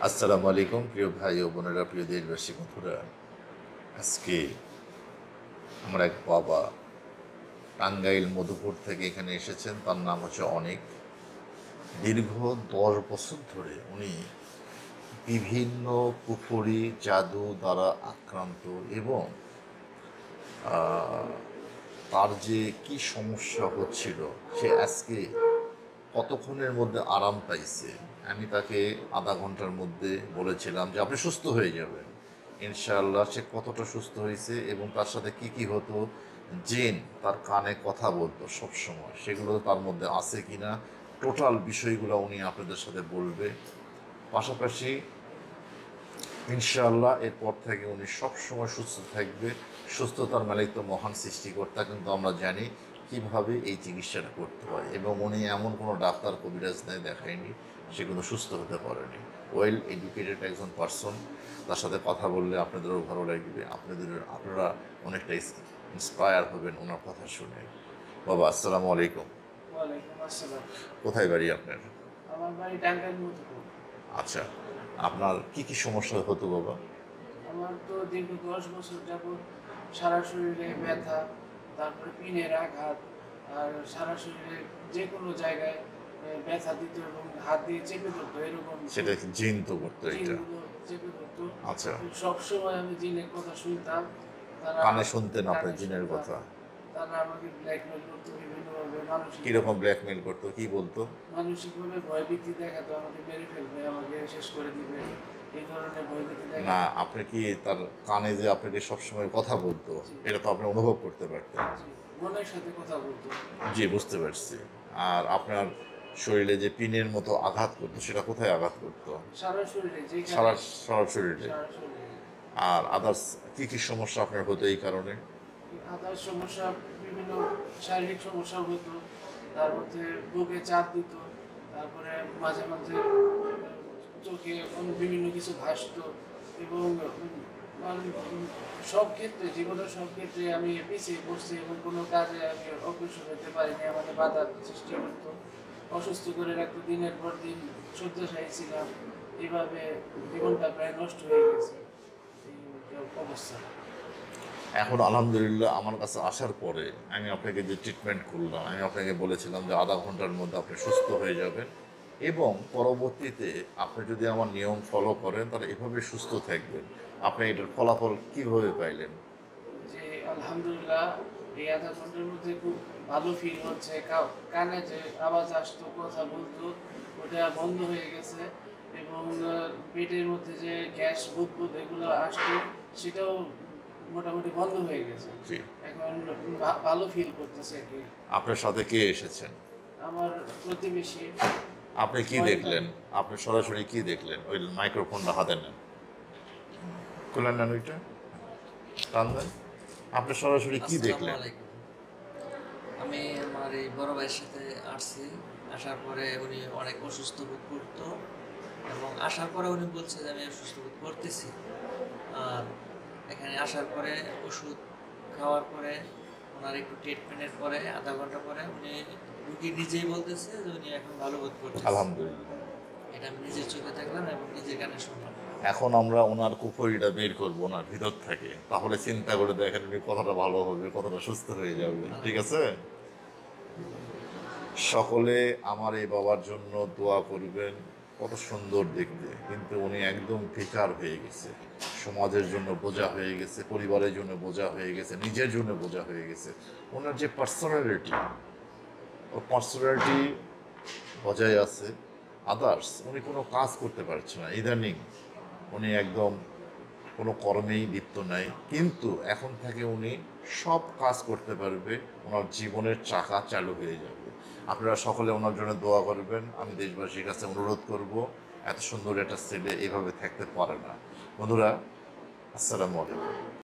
আসসালামু আলাইকুম প্রিয় ভাই ও বোনেরা, প্রিয় দেশবাসী বন্ধুরা। আজকে আমার এক বাবা টাঙ্গাইল মধুপুর থেকে এখানে এসেছেন। তার নাম হচ্ছে অনেক। দীর্ঘ 10 বছর ধরে উনি বিভিন্ন কুফরি জাদু দ্বারা আক্রান্ত এবং তার যে কি সমস্যা হচ্ছিল সে আজকে কতক্ষণের মধ্যে আরাম পাইছে। আমি তাকে আধা ঘন্টার মধ্যে বলেছিলাম যে আপনি সুস্থ হয়ে যাবেন ইনশাআল্লাহ। সে কতটা সুস্থ হয়েছে এবং তার সাথে কি কি হতো, জিন তার কানে কথা বলতো সবসময়, সেগুলো তার মধ্যে আছে কিনা টোটাল বিষয়গুলো উনি আপনাদের সাথে বলবে। পাশাপাশি ইনশাআল্লাহ এরপর থেকে উনি সবসময় সুস্থ থাকবে। সুস্থতার মালিক তো মহান সৃষ্টিকর্তা, কিন্তু আমরা জানি কিভাবে এই চিকিৎসাটা করতে হয় এবং উনি এমন কোনো ডাক্তার কবিরাজ নেই দেখায়নি সেগুলো সুস্থ হতে পারেনি। ওয়েল এডুকেটেড একজন পার্সন, তার সাথে কথা বললে আপনাদেরও ভালো লাগবে, আপনারা অনেকটা ইন্সপায়ার হবেন ওনার কথা শুনে। বাবা আসসালামু আলাইকুম। ওয়ালাইকুম আসসালাম। কোথায় বাড়ি আপনার? আমার বাড়ি টাঙ্গাইল মধুপুর। আচ্ছা, আপনার কি কি সমস্যা হতো বাবা? আমার তো দীর্ঘ 10 বছর যাবৎ সারা শরীরে ব্যথা, তারপরে পিনের আঘাত, আর সারা শরীরে যে কোনো জায়গায় ব্যথা দিত এবং হাত দিয়ে চেপে ধরতো, এরকম সেটা কি জিন তো করতো এটা? জিনগুলো চেপে ধরতো। আচ্ছা, সবসময় আমি জিনের কথা শুনতাম। তারা কানে শুনতেন আপনি কানে জিনের শুনতাম। কথা? তারা আমাকে ব্ল্যাকমেল করতো বিভিন্নভাবে, মানসিক কিরকম ব্ল্যাকমেল করতো, কি বলতো? মানসিকভাবে ভয়ভীতি দেখাতো, আমাকে মেরে ফেলবে, আমাকে শেষ করে দিবে, এই ধরনের ভয়ভীতি না, দেখাতো। আপনি কি তার কানে যে আপনাকে সবসময় কথা বলতো জি, এটা তো আপনি অনুভব করতে পারতেন? জি, মনের সাথে কথা বলতো। জি, বুঝতে পারছি। আর আপনার শরীরে যে পিনের মতো আঘাত করতো সেটা কোথায় আঘাত করতো? সারা শরীরে যেখানে, সারা সারা শরীরে? সারা শরীরে। আর আদার্স কি কি সমস্যা আপনার হতো এই কারণে? আদার সমস্যা, বিভিন্ন শারীরিক সমস্যা হতো, তার মধ্যে বুকে চাপ দিত, তারপরে মাঝে মাঝে চোখে বিভিন্ন কিছু ভাসতো এবং মানে সব ক্ষেত্রে, জীবনের সব ক্ষেত্রে আমি পিছিয়ে পড়ছি এবং কোনো কাজে আমি অগ্রসর হতে পারিনি, আমাদের বাধার সৃষ্টি করতো, অসুস্থ করে রাখতো, দিনের পর দিন শয্যাশায়ী ছিলাম। এইভাবে জীবনটা প্রায় নষ্ট হয়ে গেছে, এই অবস্থা। এখন আলহামদুলিল্লাহ আমার কাছে আসার পরে আমি আপনাকে যে ট্রিটমেন্ট করলাম, আমি আপনাকে বলেছিলাম যে আধা ঘন্টার মধ্যে আপনি সুস্থ হয়ে যাবেন এবং পরবর্তীতে আপনি যদি আমার নিয়ম ফলো করেন তাহলে এভাবে সুস্থ থাকবেন। আপনি এটার ফলাফল কীভাবে পাইলেন? যে আলহামদুলিল্লাহ, এই আধা ঘন্টার মধ্যে খুব ভালো ফিল হচ্ছে। কানে যে আওয়াজ আসতো, কথা বলতো, ওটা বন্ধ হয়ে গেছে এবং পেটের মধ্যে যে গ্যাস বুদবুদ এগুলো আসতো, সেটাও মোটামুটি বন্ধ হয়ে গেছে। জি। এখন ভালো ফিল করতেছে আর কি। আপনার সাথে কে এসেছেন? আমার প্রতিবেশী। আপনি কি দেখলেন? আপনি সরাসরি কি দেখলেন? ওই মাইক্রোফোনটা হাতে নেন, খুলে নেন ওইটা, টান দেন। আপনি সরাসরি কি আসসালামু দেখলেন? আলাইকুম। আমি আমার এই বড় ভাইয়ের সাথে আসছি। আসার পরে উনি অনেক অসুস্থ বোধ করতো এবং আসার পরে উনি বলছে যে আমি অসুস্থ বোধ করতেছি। আর এখানে আসার পরে ওষুধ খাওয়ার পরে ওনার একটু ট্রিটমেন্টের পরে আধা ঘন্টা পরে উনি রুগী নিজেই বলতেছে যে উনি এখন ভালো বোধ করতেছে। আলহামদুলিল্লাহ। এটা আমি নিজের চোখে দেখলাম এবং নিজের কানে শুনলাম। এখন আমরা ওনার কুফরিটা বের করবো ওনার ভিতর থেকে, তাহলে চিন্তা করে দেখেন উনি কতটা ভালো হবে, কতটা সুস্থ হয়ে যাবে। ঠিক আছে? সকলে আমার এই বাবার জন্য দোয়া করবেন। কত সুন্দর দেখতে, কিন্তু উনি একদম বেকার হয়ে গেছে, সমাজের জন্য বোঝা হয়ে গেছে, পরিবারের জন্য বোঝা হয়ে গেছে, নিজের জন্য বোঝা হয়ে গেছে। ওনার যে পার্সোনালিটি, ও পার্সোনালিটি বজায় আছে, আদার্স উনি কোনো কাজ করতে পারছে না ইদানিং। উনি একদম কোনো কর্মেই লিপ্ত নাই, কিন্তু এখন থেকে উনি সব কাজ করতে পারবে, ওনার জীবনের চাকা চালু হয়ে যাবে। আপনারা সকলে ওনার জন্য দোয়া করবেন। আমি দেশবাসীর কাছে অনুরোধ করব, এত সুন্দর একটা ছেলে এভাবে থাকতে পারে না। বন্ধুরা, আসসালামু আলাইকুম।